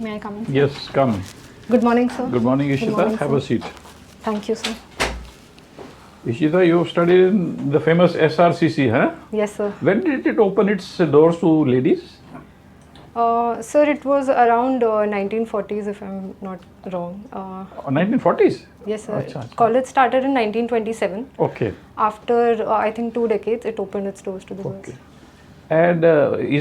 May I come in? Yes, come. Good morning, sir. Good morning, Ishita. Good morning, Have sir. a seat. Thank you, sir. Ishita, you studied in the famous SRCC, huh? Yes, sir. When did it open its doors to ladies? Sir, it was around 1940s, if I'm not wrong. 1940s? Yes, sir. Acha, acha. College started in 1927. Okay. After, I think, 2 decades, it opened its doors to the girls. Okay. And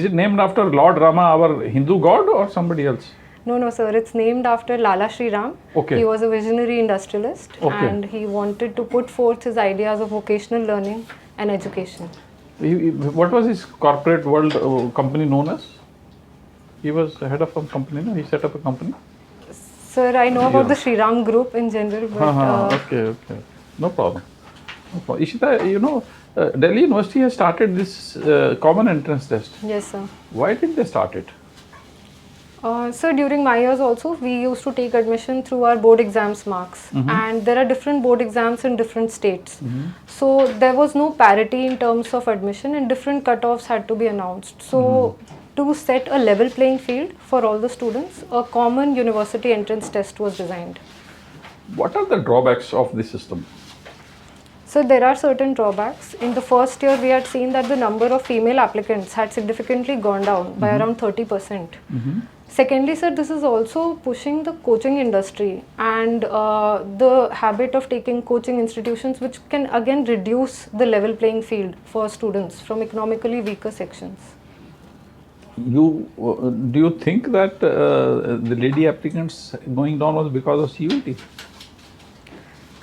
is it named after Lord Rama, our Hindu god, or somebody else? No, sir. It's named after Lala Shri Ram. Okay. He was a visionary industrialist, Okay. and he wanted to put forth his ideas of vocational learning and education. What was his corporate world company known as? He was the head of some company, no? He set up a company? Sir, I know about Yeah. the Shri Ram group in general, but Okay. No problem. Ishita, you know, Delhi University has started this common entrance test. yes, sir. Why did they start it? So during my years also, we used to take admission through our board exams marks, and there are different board exams in different states. So there was no parity in terms of admission, and different cutoffs had to be announced. So to set a level playing field for all the students, a common university entrance test was designed. What are the drawbacks of this system? So there are certain drawbacks. In the first year, we had seen that the number of female applicants had significantly gone down by around 30%. Secondly, sir, this is also pushing the coaching industry and the habit of taking coaching institutions, which can again reduce the level playing field for students from economically weaker sections. Do you think that the lady applicants going down was because of CUT?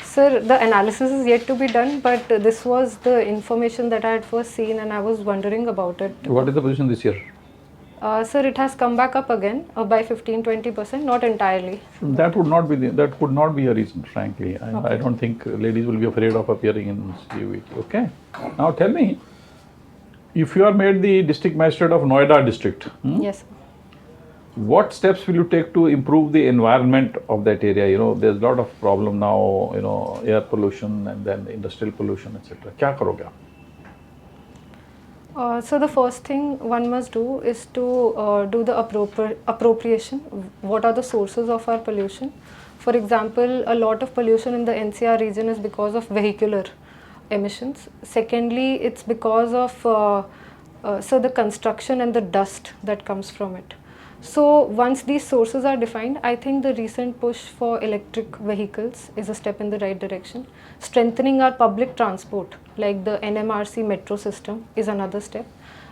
Sir, the analysis is yet to be done, but this was the information that I had first seen, and I was wondering about it. What is the position this year? Sir, it has come back up again by 15-20%, not entirely. That would not be that could not be a reason, frankly. I don't think ladies will be afraid of appearing in CUT. Okay. Now tell me, if you are made the district magistrate of Noida district, Yes, sir. what steps will you take to improve the environment of that area? You know, there's a lot of problem now, you know, air pollution and then industrial pollution, etc. Kya karoge aap? So the first thing one must do is to do the appropriation. What are the sources of our pollution? For example, a lot of pollution in the NCR region is because of vehicular emissions. Secondly, it's because of so the construction and the dust that comes from it. So once these sources are defined, I think the recent push for electric vehicles is a step in the right direction. Strengthening our public transport, like the NMRC metro system, is another step.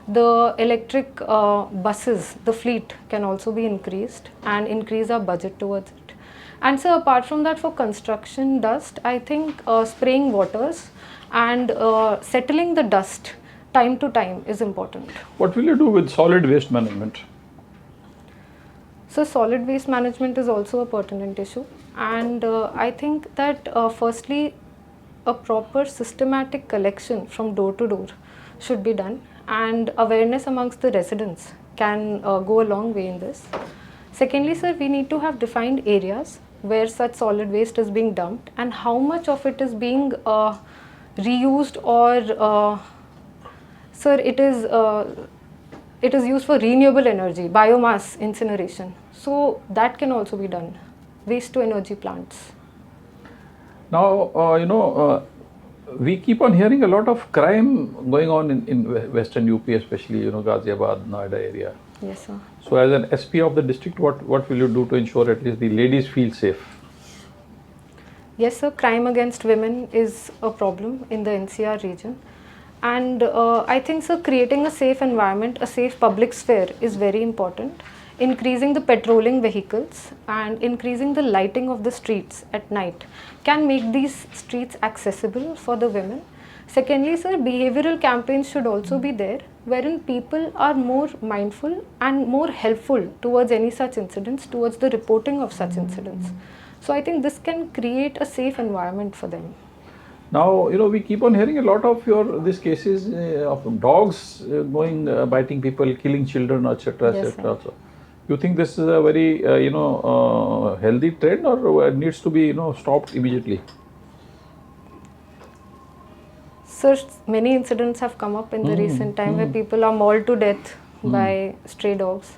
The electric buses, the fleet can also be increased and increase our budget towards it. And so apart from that, for construction dust, I think spraying waters and settling the dust time to time is important. What will you do with solid waste management? So solid waste management is also a pertinent issue, and I think that firstly a proper systematic collection from door to door should be done, and awareness amongst the residents can go a long way in this. Secondly, sir, we need to have defined areas where such solid waste is being dumped and how much of it is being reused or sir, it is used for renewable energy, biomass incineration. So that can also be done, waste to energy plants. Now, you know, we keep on hearing a lot of crime going on in Western UP, especially, you know, Ghaziabad, Noida area. Yes, sir. So as an SP of the district, what will you do to ensure at least the ladies feel safe? Yes, sir. Crime against women is a problem in the NCR region. And I think, sir, creating a safe environment, a safe public sphere is very important. Increasing the patrolling vehicles and increasing the lighting of the streets at night can make these streets accessible for the women. Secondly, sir, behavioral campaigns should also be there, wherein people are more mindful and more helpful towards any such incidents, towards the reporting of such incidents. So I think this can create a safe environment for them. Now, you know, we keep on hearing a lot of these cases of dogs biting people, killing children, etc., Yes, etc. So, you think this is a very, healthy trend, or it needs to be, stopped immediately? Sir, many incidents have come up in the recent time where people are mauled to death by stray dogs.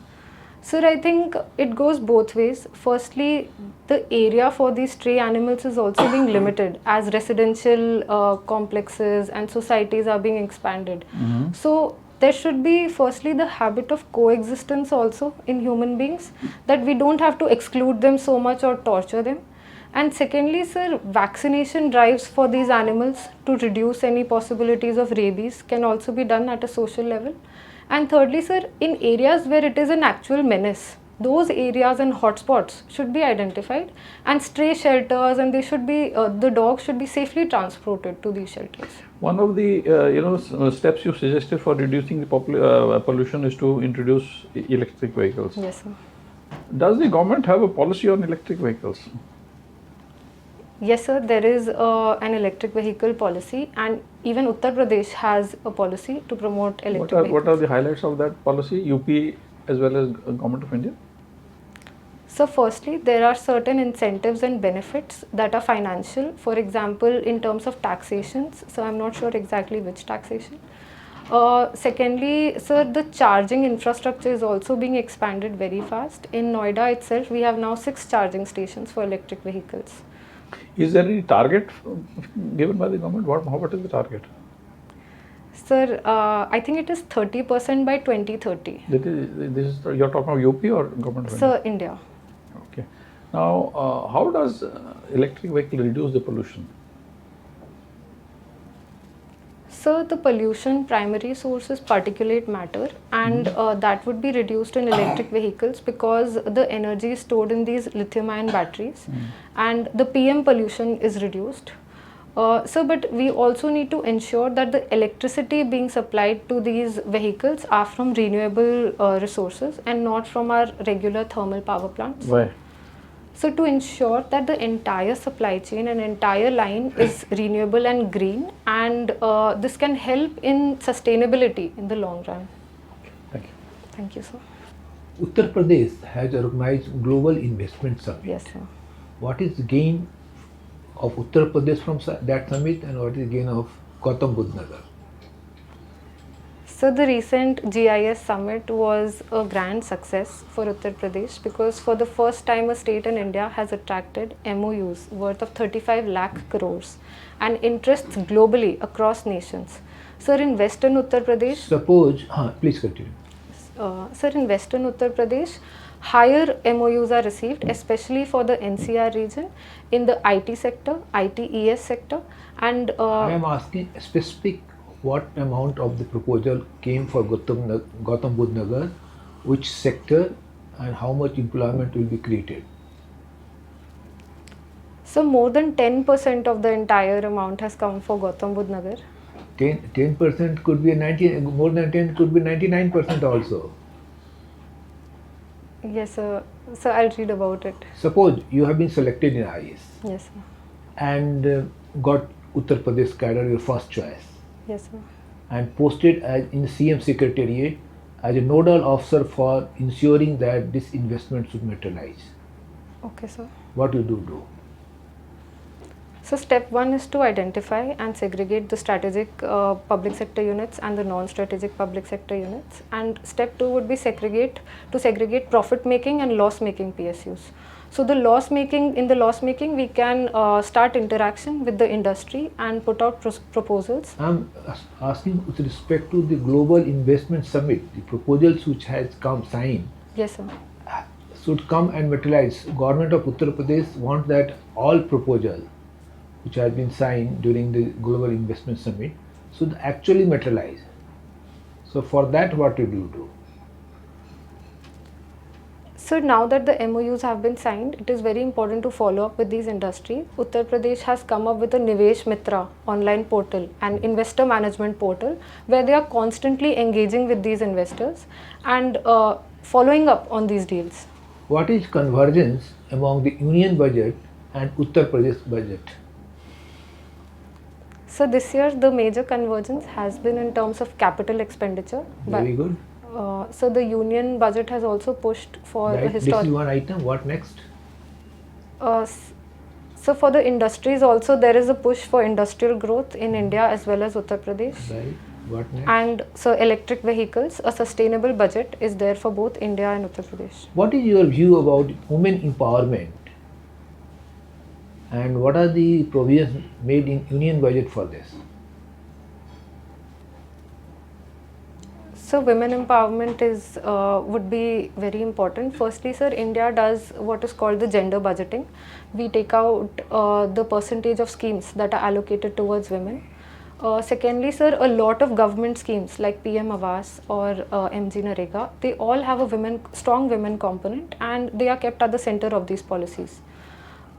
Sir, I think it goes both ways. Firstly, the area for these stray animals is also being limited as residential complexes and societies are being expanded. So, there should be firstly the habit of coexistence also in human beings, that we don't have to exclude them so much or torture them. And secondly, sir, vaccination drives for these animals to reduce any possibilities of rabies can also be done at a social level. And thirdly, sir, in areas where it is an actual menace, those areas and hotspots should be identified, and stray shelters, and they should be the dogs should be safely transported to these shelters. One of the steps you suggested for reducing the pollution is to introduce electric vehicles. Yes, sir. Does the government have a policy on electric vehicles? Yes, sir, there is an electric vehicle policy, and even Uttar Pradesh has a policy to promote electric vehicles. What are the highlights of that policy, UP as well as Government of India? So firstly, there are certain incentives and benefits that are financial, for example, in terms of taxations. So I'm not sure exactly which taxation. Secondly, sir, the charging infrastructure is also being expanded very fast. In Noida itself, we have now 6 charging stations for electric vehicles. Is there any target given by the government? What is the target? Sir, I think it is 30% by 2030. You're talking of UP or Government of India? Sir, India. Okay. Now, how does electric vehicle reduce the pollution? So the pollution primary source is particulate matter, and that would be reduced in electric vehicles because the energy is stored in these lithium ion batteries, and the PM pollution is reduced. But we also need to ensure that the electricity being supplied to these vehicles are from renewable resources and not from our regular thermal power plants. Why? So to ensure that the entire supply chain and entire line is renewable and green, and this can help in sustainability in the long run. Thank you. Thank you, sir. Uttar Pradesh has organized Global Investment Summit. Yes, sir. What is the gain of Uttar Pradesh from that summit, and what is the gain of Gautam Budh Nagar? So the recent GIS summit was a grand success for Uttar Pradesh because for the first time a state in India has attracted MOUs worth of 35 lakh crores and interests globally across nations. Sir, in Western Uttar Pradesh, Please continue. Sir, in Western Uttar Pradesh, higher MOUs are received, especially for the NCR region in the IT sector, ITES sector, and I am asking specific what amount of the proposal came for Gautam Budh Nagar, which sector, and how much employment will be created? so more than 10% of the entire amount has come for Gautam Budh Nagar. 10% could be 90, more than 10 could be 99% also. Yes, sir. So I'll read about it. Suppose you have been selected in IAS Yes, sir. and got Uttar Pradesh cadre your first choice, Yes, sir. and posted as in CM Secretariat as a nodal officer for ensuring that this investment should materialize. Okay, sir. What you do? So step 1 is to identify and segregate the strategic public sector units and the non-strategic public sector units. And step 2 would be segregate profit making and loss making PSUs. So in the loss making we can start interaction with the industry and put out proposals. I am asking with respect to the Global Investment Summit, the proposals which has come signed Yes, sir. should come and materialize. Government of Uttar Pradesh wants that all proposals which has been signed during the Global Investment Summit should actually materialize. So for that, what did you do? So now that the MOUs have been signed, it is very important to follow up with these industries. Uttar Pradesh has come up with a Nivesh Mitra online portal and investor management portal where they are constantly engaging with these investors and following up on these deals. What is convergence among the Union budget and Uttar Pradesh budget? So this year the major convergence has been in terms of capital expenditure. Very good. So the union budget has also pushed for a Right. This historic. is one item. What next? So for the industries also there is a push for industrial growth in India as well as Uttar Pradesh. Right. What next? And so electric vehicles, a sustainable budget is there for both India and Uttar Pradesh. What is your view about women empowerment? And what are the provisions made in union budget for this? So women empowerment is would be very important. Firstly, sir, India does what is called the gender budgeting. We take out the percentage of schemes that are allocated towards women. Secondly, sir, a lot of government schemes like PM Awas or MG Narega, they all have a strong women component, and they are kept at the center of these policies.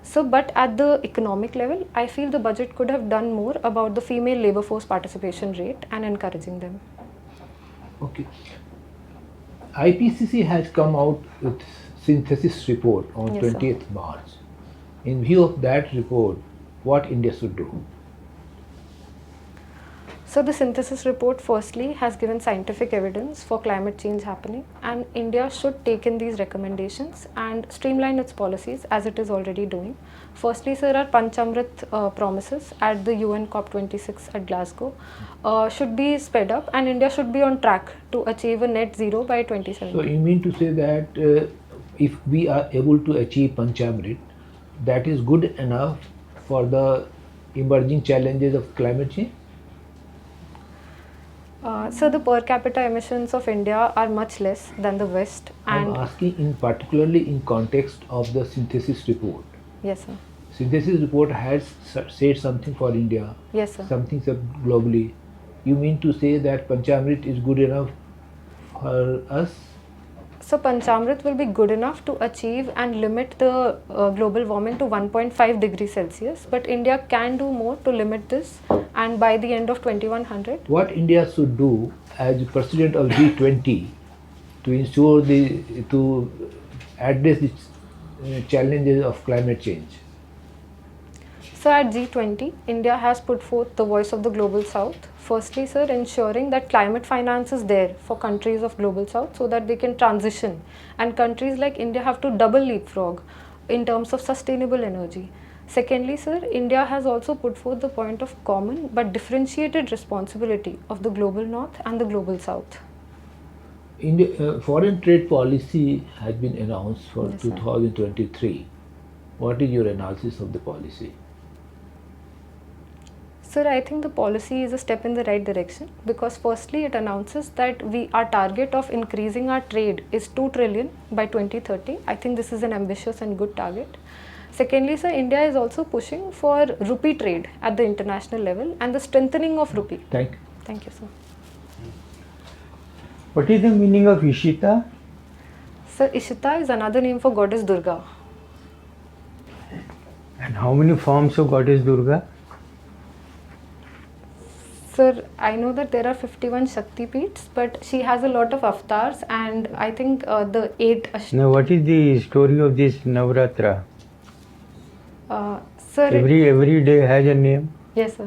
So, but at the economic level, I feel the budget could have done more about the female labor force participation rate and encouraging them. Okay. IPCC has come out with synthesis report on Yes, sir. 20th March. In view of that report, what India should do? So the synthesis report firstly has given scientific evidence for climate change happening, and India should take in these recommendations and streamline its policies as it is already doing. Firstly, sir, our Panchamrit promises at the UN COP26 at Glasgow should be sped up, and India should be on track to achieve a net zero by 2070. So you mean to say that if we are able to achieve Panchamrit, that is good enough for the emerging challenges of climate change? So the per capita emissions of India are much less than the West, I'm and asking in particularly in context of the synthesis report. yes, sir. Synthesis report has said something for India, Yes, sir. something globally. You mean to say that Panchamrit is good enough for us? So Panchamrit will be good enough to achieve and limit the global warming to 1.5 degrees Celsius, but India can do more to limit this, and by the end of 2100. What India should do as president of G20 to ensure to address the challenges of climate change? So at G20, India has put forth the voice of the Global South. Firstly, sir, ensuring that climate finance is there for countries of Global South so that they can transition. And countries like India have to double leapfrog in terms of sustainable energy. Secondly, sir, India has also put forth the point of common but differentiated responsibility of the Global North and the Global South. India, foreign trade policy has been announced for Yes, sir. 2023. What is your analysis of the policy? Sir, I think the policy is a step in the right direction because firstly it announces that our target of increasing our trade is 2 trillion by 2030. I think this is an ambitious and good target. Secondly, sir, India is also pushing for rupee trade at the international level and the strengthening of rupee. Thank you. Thank you, sir. What is the meaning of Ishita? Sir, Ishita is another name for goddess Durga. And how many forms of goddess Durga? Sir, I know that there are 51 Shakti Peeths, but she has a lot of avatars, and I think the 8 Now, what is the story of this Navratra? Sir, Every day has a name. yes, sir.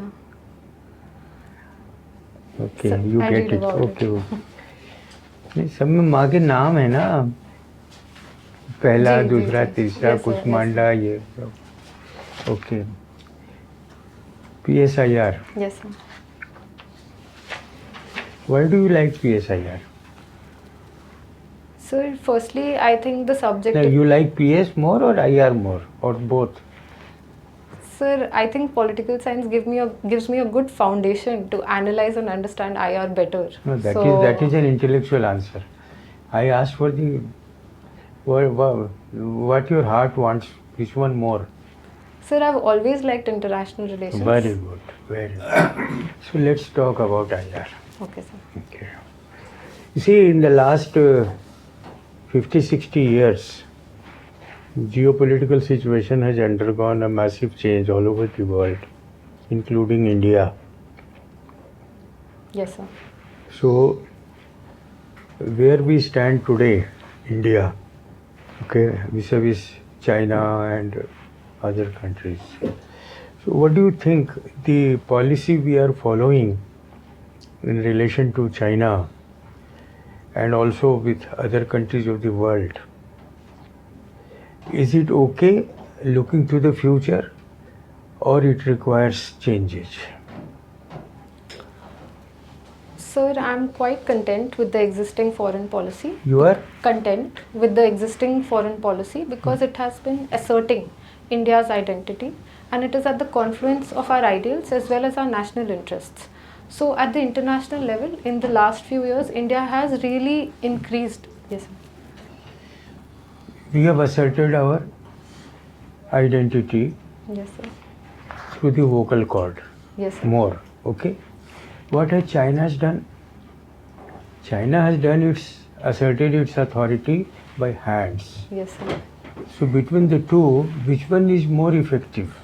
Okay, Sir, you I get read it. about Okay, okay. नहीं, सब में माँ के नाम है ना, पहला जी, दूसरा जी. तीसरा Yes, sir, yes, कुष्मांडा ये okay PSIR. Yes, sir. Why do you like PSIR? Sir, firstly, I think the subject. No, you like PS more or IR more or both? Sir, I think political science gives me a good foundation to analyze and understand IR better. No, that is an intellectual answer. I asked for the what your heart wants. Which one more? Sir, I've always liked international relations. Very good, very good. So let's talk about IR. Okay, sir. Okay. You see, in the last 50-60 years, geopolitical situation has undergone a massive change all over the world, including India. Yes, sir. So, where we stand today, India, okay, vis-a-vis China and other countries. So, what do you think the policy we are following in relation to China and also with other countries of the world? Is it okay looking to the future or it requires changes? Sir, I'm quite content with the existing foreign policy. You are? Content with the existing foreign policy because it has been asserting India's identity and it is at the confluence of our ideals as well as our national interests. So at the international level, in the last few years, India has really increased. Yes, sir. We have asserted our identity Yes, sir. through the vocal cord. Yes, sir. More, okay? What has China has done? China has done asserted its authority by hands. Yes, sir. So between the two, which one is more effective?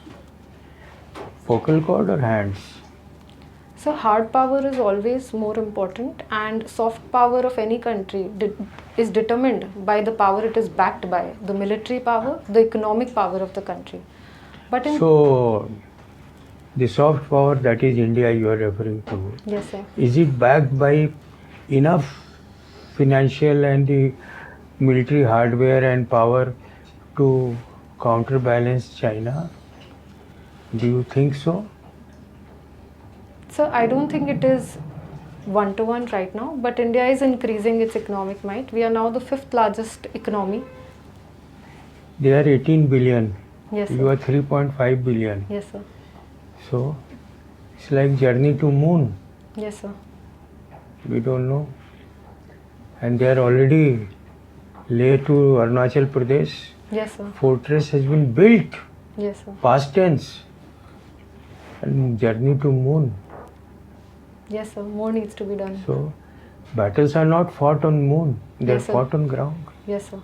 Vocal cord or hands? So hard power is always more important and soft power of any country is determined by the power it is backed by, the military power, the economic power of the country. But in So the soft power, that is India you are referring to, yes, sir. is it backed by enough financial and the military hardware and power to counterbalance China? Do you think so? So I don't think it is one-to-one right now, but India is increasing its economic might. We are now the 5th largest economy. They are 18 billion. Yes, You sir. are 3.5 billion. Yes, sir. So it's like journey to moon. Yes, sir. We don't know. And they are already laid to Arunachal Pradesh. Yes, sir. Fortress has been built. Yes, sir. Past tense. And journey to moon. Yes, sir. More needs to be done. So battles are not fought on moon. They are Yes, sir. fought on ground. Yes, sir.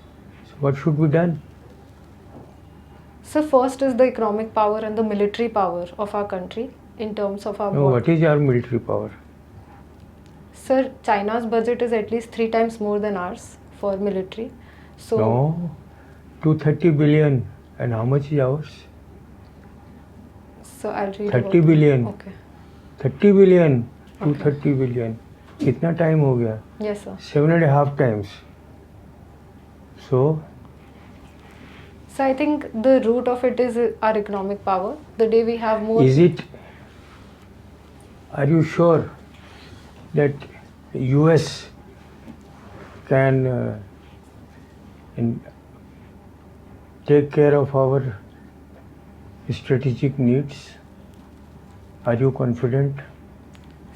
So what should be done? So first is the economic power and the military power of our country in terms of our No, what is our military power? Sir, China's budget is at least 3 times more than ours for military. So No. 230 billion. And how much is ours? So I'll read 30 about billion. Okay. 30 billion. 230 billion. कितना time हो गया? Yes, sir. 7.5 times. So So I think the root of it is our economic power. The day we have more. are you sure that US can take care of our strategic needs? Are you confident?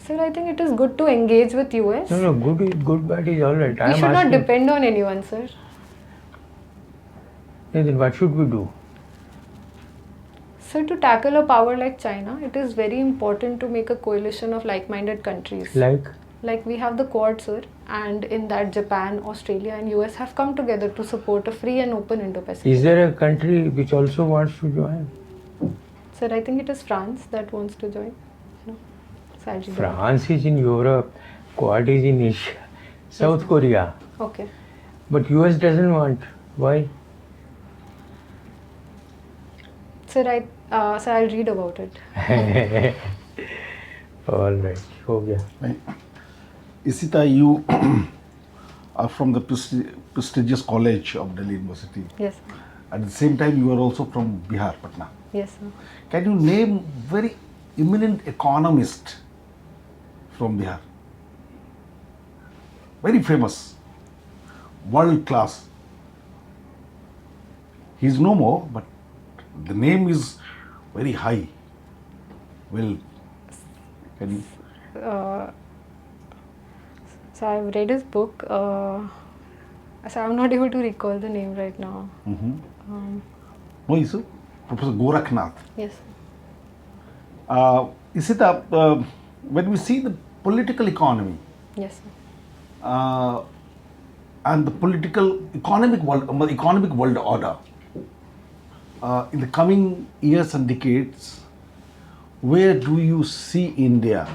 Sir, I think it is good to engage with US. No, good, bad is all right. We should not depend on anyone, sir. Then what should we do? Sir, to tackle a power like China, it is very important to make a coalition of like-minded countries. Like we have the Quad, sir, and in that Japan, Australia and US have come together to support a free and open Indo-Pacific. Is there a country which also wants to join? Sir, I think it is France that wants to join. No? So I'll read about France is in Europe, Quad is in Asia, South Korea. it. Okay. But US doesn't want. Why? Sir, I'll read about it. All right, हो गया. Right. Ishita, you are from the prestigious college of Delhi University. Yes, sir. At the same time, you are also from Bihar, Patna. Yes, sir. Can you name very eminent economist from Bihar? Very famous, world class. He's no more, but the name is very high. Well, can you? So I've read his book. So I'm not able to recall the name right now. No issue. Professor Gorakhnath. Yes. Ishita, when we see the political economy Yes, sir. and the economic world order, in the coming years and decades, where do you see India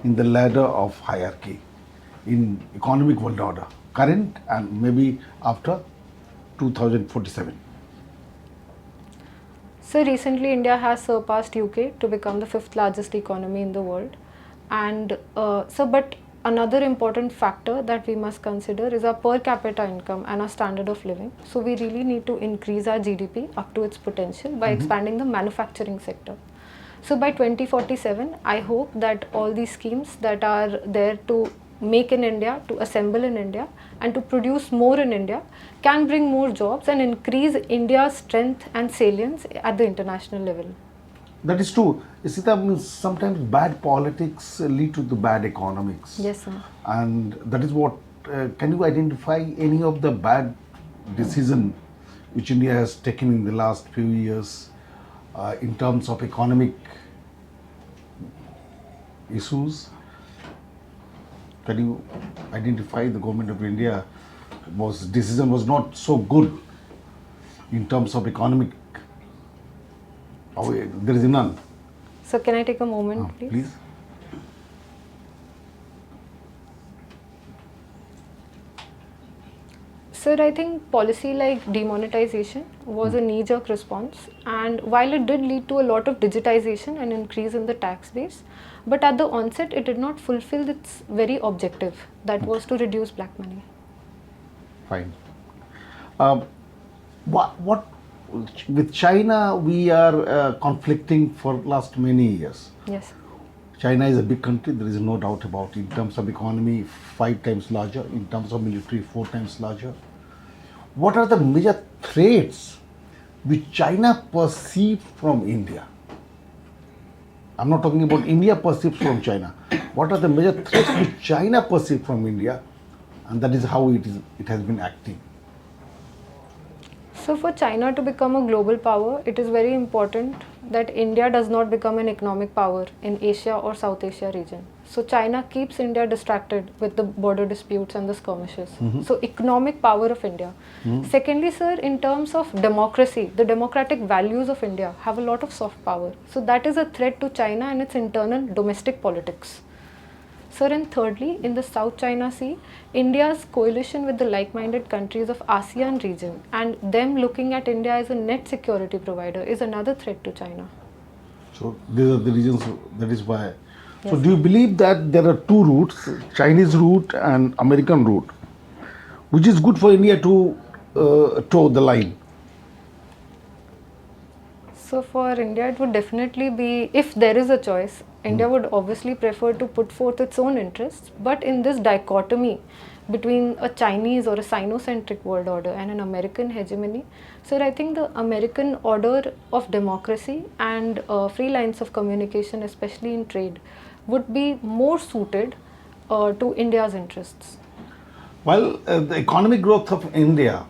in the ladder of hierarchy in economic world order, current and maybe after 2047? So recently India has surpassed UK to become the 5th largest economy in the world. And but another important factor that we must consider is our per capita income and our standard of living. So we really need to increase our GDP up to its potential by expanding the manufacturing sector. So by 2047, I hope that all these schemes that are there to make in India, to assemble in India, and to produce more in India can bring more jobs and increase India's strength and salience at the international level. That is true. Ishita, means sometimes bad politics lead to the bad economics. Yes, sir. And that is what, can you identify any of the bad decision which India has taken in the last few years in terms of economic issues? Can you identify the government of India decision was not so good in terms of economic? There is none. So can I take a moment, please? Please. Sir, I think policy like demonetization was a knee-jerk response, and while it did lead to a lot of digitization and increase in the tax base, but at the onset it did not fulfill its very objective, that was to reduce black money. Fine. What with China we are conflicting for last many years. Yes. China is a big country, there is no doubt about it. In terms of economy, 5 times larger. In terms of military, 4 times larger. What are the major threats which China perceives from India? I'm not talking about India perceives from China. What are the major threats which China perceives from India? And that is how it has been acting. So for China to become a global power, it is very important that India does not become an economic power in Asia or South Asia region. So China keeps India distracted with the border disputes and the skirmishes. So economic power of India. Secondly, sir, in terms of democracy, the democratic values of India have a lot of soft power. So that is a threat to China and its internal domestic politics. Sir, and thirdly, in the South China Sea, India's coalition with the like-minded countries of ASEAN region and them looking at India as a net security provider is another threat to China. So these are the reasons, that is why. So do you believe that there are two routes, Chinese route and American route, which is good for India to toe the line? So for India, it would definitely be, if there is a choice, India would obviously prefer to put forth its own interests, but in this dichotomy between a Chinese or a Sino-centric world order and an American hegemony, so I think the American order of democracy and free lines of communication, especially in trade, would be more suited to India's interests. Well, the economic growth of India,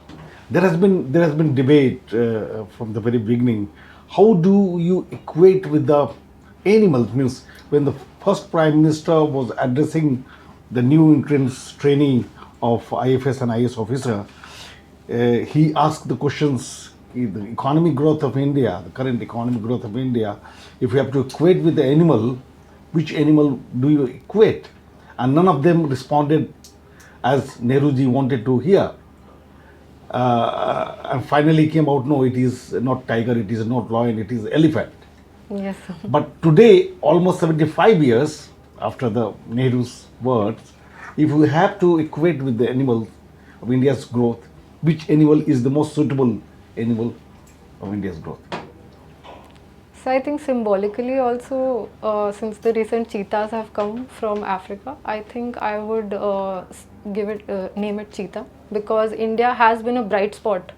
there has been debate from the very beginning. How do you equate with the animals? Means when the first Prime Minister was addressing the new entrants trainee of IFS and IS officer, he asked the questions, the economic growth of India, the current economic growth of India, if you have to equate with the animal, which animal do you equate? And none of them responded as Nehruji wanted to hear. And finally came out, no, it is not tiger, it is not lion, it is elephant. Yes. But today, almost 75 years after the Nehru's words, if you have to equate with the animal of India's growth, which animal is the most suitable animal of India's growth? So I think symbolically also, since the recent cheetahs have come from Africa, I think I would name it cheetah, because India has been a bright spot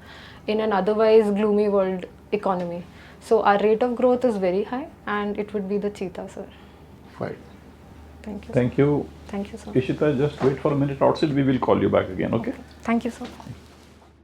in an otherwise gloomy world economy. So our rate of growth is very high, and it would be the cheetah, sir. Right. Thank you. Thank you. Thank you, sir. Ishita, just wait for a minute outside. We will call you back again, okay? Thank you, sir.